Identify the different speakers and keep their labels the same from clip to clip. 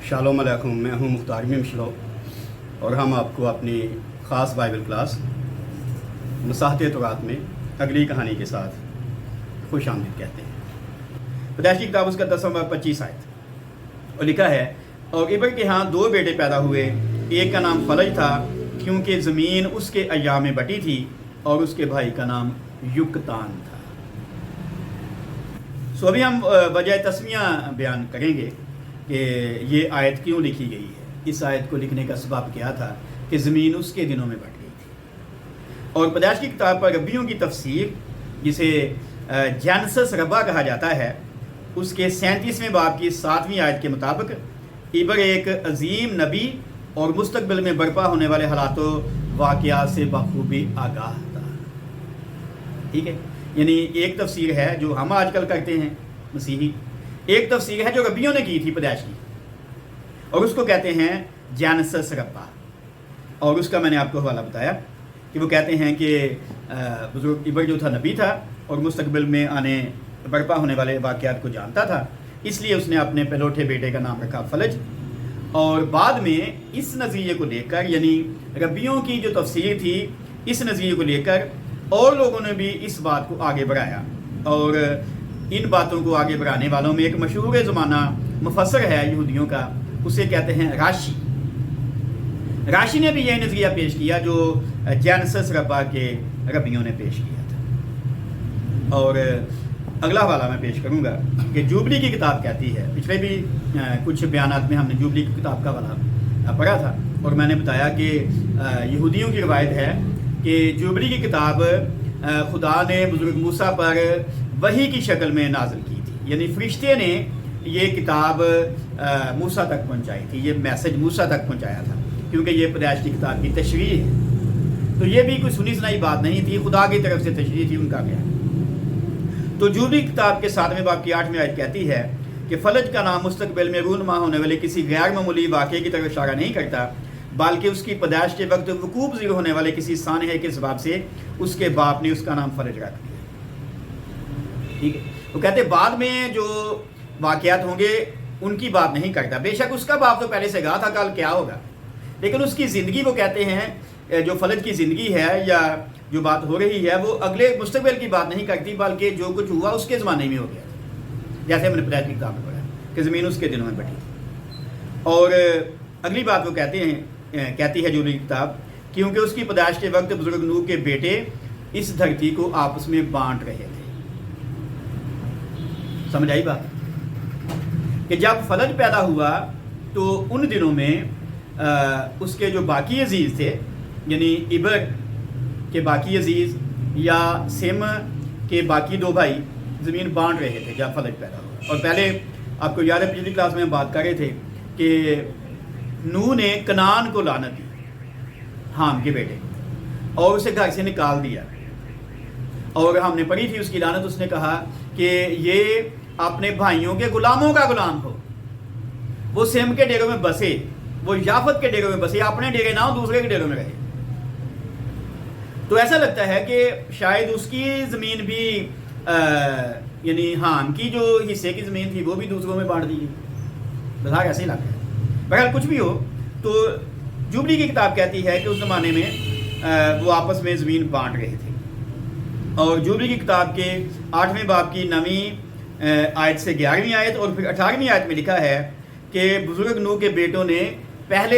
Speaker 1: Shalom अलैकुम, मैं हूं मुख्तार मिमशलो और हम आपको अपनी ख़ास बाइबल क्लास मसाहत तौरात में अगली कहानी के साथ खुश आमदीद कहते हैं। पैदाइश की किताब उसका 10-25 आयत और लिखा है, और इब्र के यहाँ 2 बेटे पैदा हुए, एक का नाम फलज था क्योंकि ज़मीन उसके अय्याम में बटी थी, और उसके भाई का नाम युक्तान था। सो अभी हम वजह तस्मिया बयान करेंगे कि ये आयत क्यों लिखी गई है। इस आयत को लिखने का सबब क्या था कि ज़मीन उसके दिनों में बट गई थी। और पैदाइश की किताब पर रब्बियों की तफसीर, जिसे जेनेसिस रब्बा कहा जाता है, उसके 37वें बाब की 7वीं आयत के मुताबिक इब्र एक अजीम नबी और मुस्तकबिल में बर्पा होने वाले हालातों वाक़यात से बखूबी आगाह था। ठीक है, यानी एक तफसीर है जो हम आजकल करते हैं मसीही, एक तफसीर है जो रब्बियों ने की थी पैदाइश की, और उसको कहते हैं जेनेसिस रब्बा। और उसका मैंने आपको हवाला बताया कि वो कहते हैं कि बुजुर्ग इब्र जो था नबी था और मुस्तकबिल में आने बर्पा होने वाले वाक़यात को जानता था, इसलिए उसने अपने पहलोठे बेटे का नाम रखा फलज। और बाद में इस नज़रिए को लेकर, यानी रब्बियों की जो तफसीर थी, इस नज़रिए को लेकर और लोगों ने भी इस बात को आगे बढ़ाया। और इन बातों को आगे बढ़ाने वालों में एक मशहूर ज़माना मुफस्सर है यहूदियों का, उसे कहते हैं राशी। राशी ने भी यह नज़रिया पेश किया जो जेनेसिस रब्बा के रब्बियों ने पेश किया था। और अगला हवाला मैं पेश करूँगा कि जुबली की किताब कहती है, पिछले भी कुछ बयानात में हमने जुबली की किताब का हवाला पढ़ा था, और मैंने बताया कि यहूदियों की रवायत है कि जुबली की किताब खुदा ने बुजुर्ग मूसा पर वही की शक्ल में नाज़िल की थी, यानी फरिश्ते ने ये किताब मूसा तक पहुंचाई थी, ये मैसेज मूसा तक पहुंचाया था, क्योंकि ये पैदाइश की किताब की तशरीह है। तो ये भी कोई सुनी सुनाई बात नहीं थी, खुदा की तरफ से तशरीह थी उनका बयान। तो जुबली किताब के 7वें बाब की 8वीं आयत कहती है कि फलज का नाम मुस्तकबिल में रूनमा होने वाले किसी गैर मामूली वाक़े की तरफ इशारा नहीं करता, बल्कि उसकी पैदाइश के वक्त वकूफ़ ज़ीर होने वाले किसी सानहे के सबब से उसके बाप ने उसका नाम फलज रख दिया। ठीक है, वो कहते बाद में जो वाक़यात होंगे उनकी बात नहीं करता। बेशक उसका बाप तो पहले से कहा था कल क्या होगा, लेकिन उसकी ज़िंदगी, वो कहते हैं जो फलज की ज़िंदगी है या जो बात हो रही है, वो अगले मुस्तकबिल की बात नहीं करती, बल्कि जो कुछ हुआ उसके ज़माने में हो गया। जैसे हमने पैदाइश की किताब में पढ़ा कि ज़मीन उसके दिनों में बटी। और अगली बात वो कहती है जुबली की किताब, क्योंकि उसकी पैदाइश के वक्त बुजुर्ग नूह के बेटे इस धरती को आपस में बांट रहे थे। समझ आई बात कि जब फलज पैदा हुआ तो उन दिनों में उसके जो बाकी अजीज़ थे, यानी इब्र के बाकी अजीज़ या सेम के बाकी 2 भाई ज़मीन बांट रहे थे जब फलज पैदा हुआ। और पहले आपको याद है पिछली क्लास में हम बात कर रहे थे कि नूह ने कनान को लानत दी, हाम के बेटे, और उसे घर से निकाल दिया। और हमने पढ़ी थी उसकी लानत, उसने कहा कि ये अपने भाइयों के गुलामों का गुलाम हो। वो सेम के डेरों में बसे, वो याफत के डेरों में बसे, अपने डेरे ना हो दूसरे के डेरों में रहे। तो ऐसा लगता है कि शायद उसकी ज़मीन भी यानी हाम की जो हिस्से की ज़मीन थी वो भी दूसरों में बांट दी गई। बता ऐसे ही लगता है। बहरहाल कुछ भी हो, तो जुबली की किताब कहती है कि उस ज़माने में वो आपस में ज़मीन बांट रहे थे। और जुबली की किताब के 8वें बाब की 9वीं आयत से 11वीं आयत और फिर 18वीं आयत में लिखा है कि बुजुर्ग नूह के बेटों ने पहले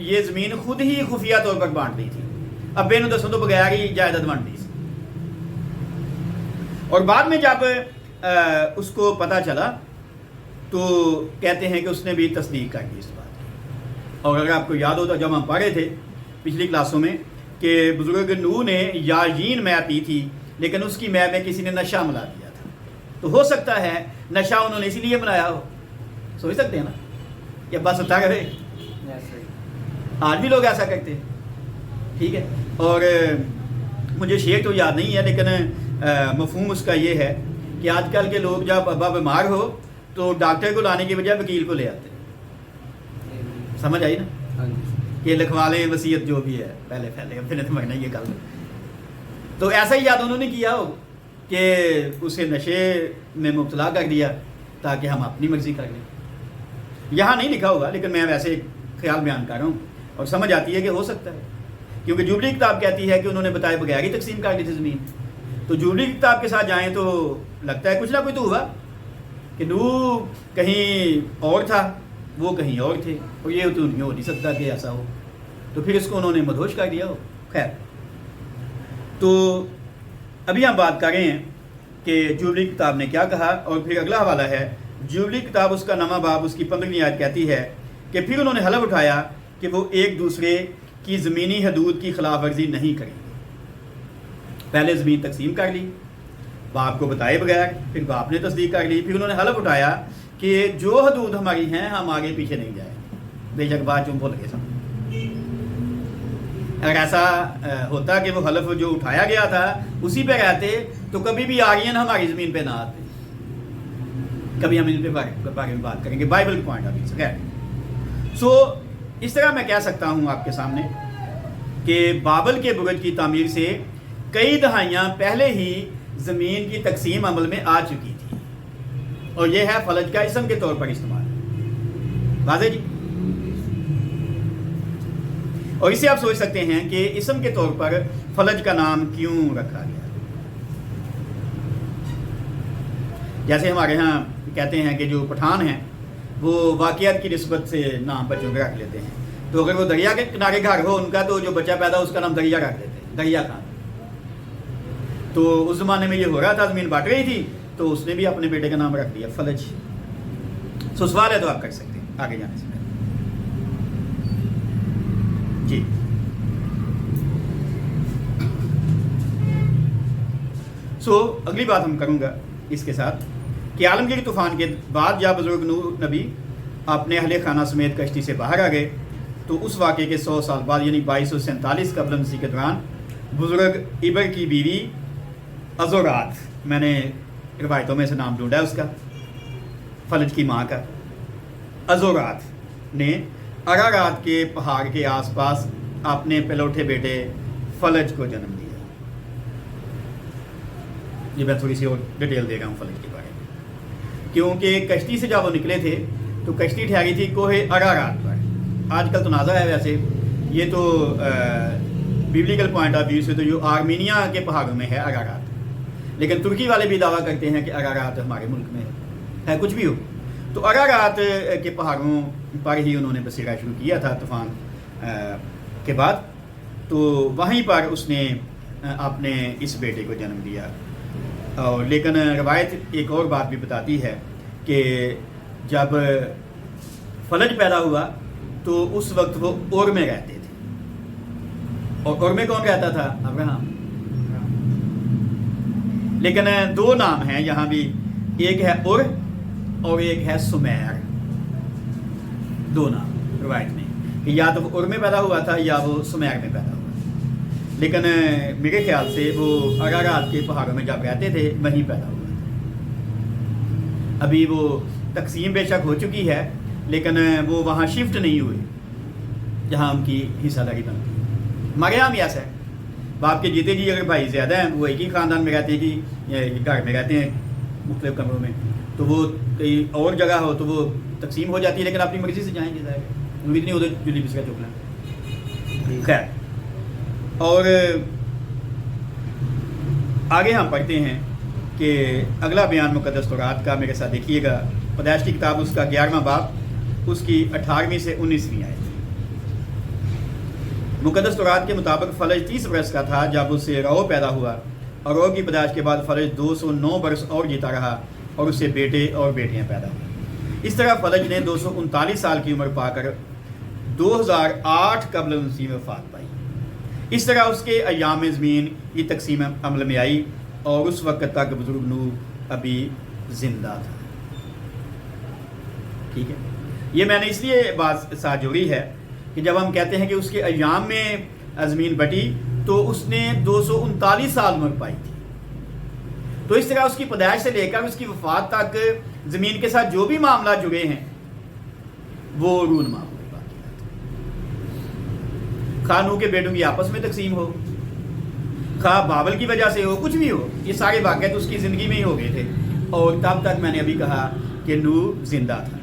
Speaker 1: ये ज़मीन खुद ही खुफिया तौर पर बांट दी थी, अब बेनो दसों तो बगैर ही जायदाद बांट दी। और बाद में जब उसको पता चला तो कहते हैं कि उसने भी तस्दीक कर दी इस बात की। और अगर आपको याद हो तो जब हम पढ़ रहे थे पिछली क्लासों में कि बुजुर्ग नूह ने याजीन मै पी थी, लेकिन उसकी मै में किसी ने नशा मिला दिया था। तो हो सकता है नशा उन्होंने इसीलिए बनाया हो, सोच सकते हैं ना, या बस उठा करे। आज भी लोग ऐसा करते हैं। ठीक है, और मुझे शेर तो याद नहीं है, लेकिन मफहूम उसका ये है कि आजकल के लोग जब अब्बा बीमार हो तो डॉक्टर को लाने की बजाय वकील को ले आते हैं। समझ आई ना, कि लिखवा लें वसीयत जो भी है पहले फिर तो मरना ये कर लो। तो ऐसा ही याद उन्होंने किया हो कि उसे नशे में मुब्तला कर दिया ताकि हम अपनी मर्जी कर लें। یہاں نہیں لکھا ہوا لیکن میں ویسے خیال بیان کر رہا ہوں اور سمجھ آتی ہے کہ ہو سکتا ہے، کیونکہ جوبلی کتاب کہتی ہے کہ انہوں نے بتائے بغیر ہی تقسیم کر لی تھی زمین. تو جوبلی کتاب کے ساتھ جائیں تو لگتا ہے کچھ نہ کچھ تو ہوا کہ نوح کہیں اور تھا، وہ کہیں اور تھے، اور یہ تو نہیں ہو نہیں سکتا کہ ایسا ہو، تو پھر اس کو انہوں نے مدہوش کر دیا ہو. خیر، تو ابھی ہم بات کر رہے ہیں کہ جوبلی کتاب نے کیا کہا، اور پھر اگلا حوالہ ہے جوبلی کتاب اس کا نواں باب اس کی 15ویں آیت کہتی ہے کہ پھر انہوں نے حلف اٹھایا کہ وہ ایک دوسرے کی زمینی حدود کی خلاف ورزی نہیں کریں گے. پہلے زمین تقسیم کر لی باپ کو بتائے بغیر، پھر باپ نے تصدیق کر لی، پھر انہوں نے حلف اٹھایا کہ جو حدود ہماری ہیں ہم آگے پیچھے نہیں جائیں. بے شک بات چون بھول گئے سب. اگر ایسا ہوتا کہ وہ حلف جو اٹھایا گیا تھا اسی پہ رہتے تو کبھی بھی آرین ہماری زمین پہ نہ آتے. کبھی ہم ان پہ بارے میں بات کریں گے بائبل کے پوائنٹ آف ویو سے. خیر، سو اس طرح میں کہہ سکتا ہوں آپ کے سامنے کہ بابل کے برج کی تعمیر سے کئی دہائیاں پہلے ہی زمین کی تقسیم عمل میں آ چکی تھی، اور یہ ہے فلج کا اسم کے طور پر استعمال. واضح جی؟ اور اسے آپ سوچ سکتے ہیں کہ اسم کے طور پر فلج کا نام کیوں رکھا گیا. جیسے ہمارے ہاں کہتے ہیں کہ جو پٹھان ہیں وہ واقعات کی نسبت سے نام بچوں کے رکھ لیتے ہیں. تو اگر وہ دریا کے کنارے گھر ہو ان کا تو جو بچہ پیدا ہو اس کا نام دریا رکھ دیتے ہیں، دریا خان. تو اس زمانے میں یہ ہو رہا تھا، زمین بانٹ رہی تھی تو اس نے بھی اپنے بیٹے کا نام رکھ دیا فلج. سو سوال ہے تو آپ کر سکتے ہیں آگے جانے سے پہلے. جی سو اگلی بات ہم کروں گا اس کے ساتھ کہ عالمگیر طوفان کے بعد جب بزرگ نوح نبی اپنے اہل خانہ سمیت کشتی سے باہر آ گئے تو اس واقعے کے 100 سال بعد یعنی 2247 قبل مسیح کے دوران بزرگ ابر کی بیوی ازورات، میں نے روایتوں میں سے نام ڈھونڈا ہے اس کا، فلج کی ماں کا، ازورات نے ارارات کے پہاڑ کے آس پاس اپنے پلوٹھے بیٹے فلج کو جنم دیا. یہ میں تھوڑی سی اور ڈیٹیل دے رہا ہوں فلج کے بارے میں، کیونکہ کشتی سے جب وہ نکلے تھے تو کشتی ٹھہری تھی کوہ ارارات پر. آج کل تو نازا ہے ویسے، یہ تو بیبلیکل پوائنٹ آف ویو سے تو جو آرمینیا کے پہاڑوں میں ہے ارارات، لیکن ترکی والے بھی دعویٰ کرتے ہیں کہ ارارات ہمارے ملک میں ہے. کچھ بھی ہو تو ارارات کے پہاڑوں پر ہی انہوں نے بسیرا شروع کیا تھا طوفان کے بعد. تو وہیں پر اس نے اپنے اس بیٹے کو جنم دیا. اور لیکن روایت ایک اور بات بھی بتاتی ہے کہ جب فلج پیدا ہوا تو اس وقت وہ اور میں رہتے تھے. اور اور میں کون رہتا تھا؟ ابراہم. لیکن دو نام ہیں یہاں بھی، ایک ہے اور ایک ہے سمیر. دو نام روایت میں کہ یا تو وہ میں پیدا ہوا تھا یا وہ سمیر میں پیدا ہوا. لیکن میرے خیال سے وہ ارارات کے پہاڑوں میں جب رہتے تھے وہیں پیدا ہوا تھا. ابھی وہ تقسیم بے شک ہو چکی ہے لیکن وہ وہاں شفٹ نہیں ہوئے جہاں ان کی حصہ داری بنتی. ہمارے یہاں بھی ایسا ہے، باپ کے جیتے جی اگر بھائی زیادہ ہیں وہ ایک ہی خاندان میں رہتے ہیں کہ گھر میں رہتے ہیں مختلف کمروں میں، تو وہ کہیں اور جگہ ہو تو وہ تقسیم ہو جاتی ہے لیکن اپنی مرضی سے جائیں گے ظاہر امید نہیں ہوتا جلی بس کا چکنا. خیر، اور آگے ہم پڑھتے ہیں کہ اگلا بیان مقدس تورات کا میرے ساتھ دیکھیے گا. پیدائش کی کتاب اس کا 11واں باب اس کی 18ویں سے 19ویں آیت. مقدس تورات کے مطابق فلج 30 برس کا تھا جب اس سے رو پیدا ہوا، اور رو کی پیدائش کے بعد فلج 209 برس اور جیتا رہا اور اس سے بیٹے اور بیٹیاں پیدا ہوئیں. اس طرح فلج نے 239 سال کی عمر پا کر 2008 قبل مسیح میں وفات پائی. اس طرح اس کے ایام زمین کی تقسیم عمل میں آئی اور اس وقت تک بزرگ نوح ابھی زندہ تھا. ٹھیک ہے، یہ میں نے اس لیے بات ساتھ جوڑی ہے کہ جب ہم کہتے ہیں کہ اس کے ایام میں زمین بٹی تو اس نے 239 سال عمر پائی تھی. تو اس طرح اس کی پیدائش سے لے کر اس کی وفات تک زمین کے ساتھ جو بھی معاملات جڑے ہیں وہ رونما ہوئے. خواہ نوح کے بیٹوں کی آپس میں تقسیم ہو، خواہ بابل کی وجہ سے ہو، کچھ بھی ہو، یہ سارے واقعات اس کی زندگی میں ہی ہو گئے تھے. اور تب تک میں نے ابھی کہا کہ نوح زندہ تھا.